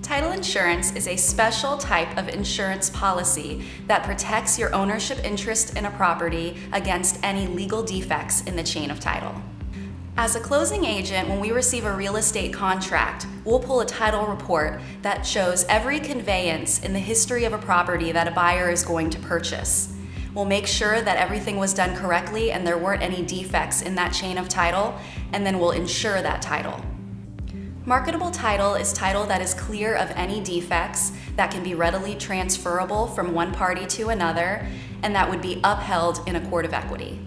Title insurance is a special type of insurance policy that protects your ownership interest in a property against any legal defects in the chain of title. As a closing agent, when we receive a real estate contract, we'll pull a title report that shows every conveyance in the history of a property that a buyer is going to purchase. We'll make sure that everything was done correctly and there weren't any defects in that chain of title, and then we'll insure that title. Marketable title is title that is clear of any defects, that can be readily transferable from one party to another, and that would be upheld in a court of equity.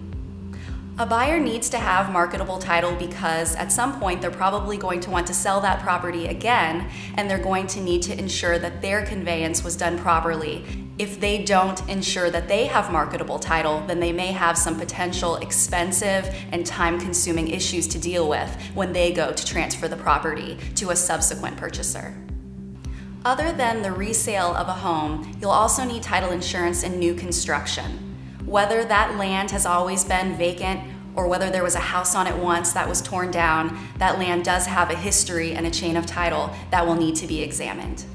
A buyer needs to have marketable title because at some point they're probably going to want to sell that property again, and they're going to need to ensure that their conveyance was done properly. If they don't ensure that they have marketable title, then they may have some potential expensive and time-consuming issues to deal with when they go to transfer the property to a subsequent purchaser. Other than the resale of a home, you'll also need title insurance in new construction. Whether that land has always been vacant or whether there was a house on it once that was torn down, that land does have a history and a chain of title that will need to be examined.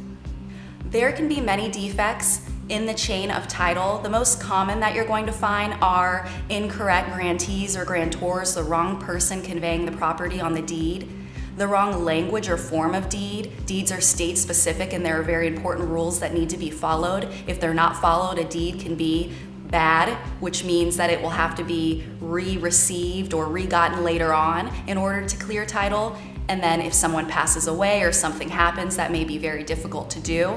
There can be many defects in the chain of title. The most common that you're going to find are incorrect grantees or grantors, the wrong person conveying the property on the deed, the wrong language or form of deed. Deeds are state specific and there are very important rules that need to be followed. If they're not followed, a deed can be bad, which means that it will have to be re-received or re-gotten later on in order to clear title. And then if someone passes away or something happens, that may be very difficult to do.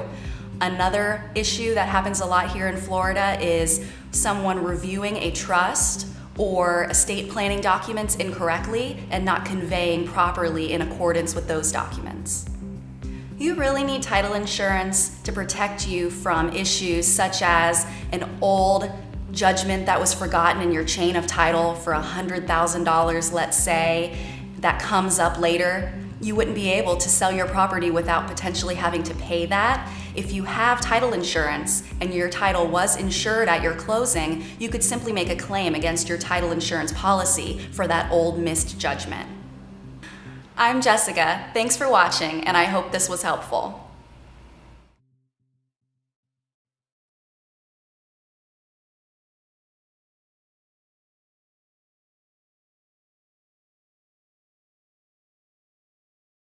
Another issue that happens a lot here in Florida is someone reviewing a trust or estate planning documents incorrectly and not conveying properly in accordance with those documents. You really need title insurance to protect you from issues such as an old judgment that was forgotten in your chain of title for $100,000, let's say, that comes up later. You wouldn't be able to sell your property without potentially having to pay that. If you have title insurance and your title was insured at your closing, you could simply make a claim against your title insurance policy for that old missed judgment. I'm Jessica. Thanks for watching, and I hope this was helpful.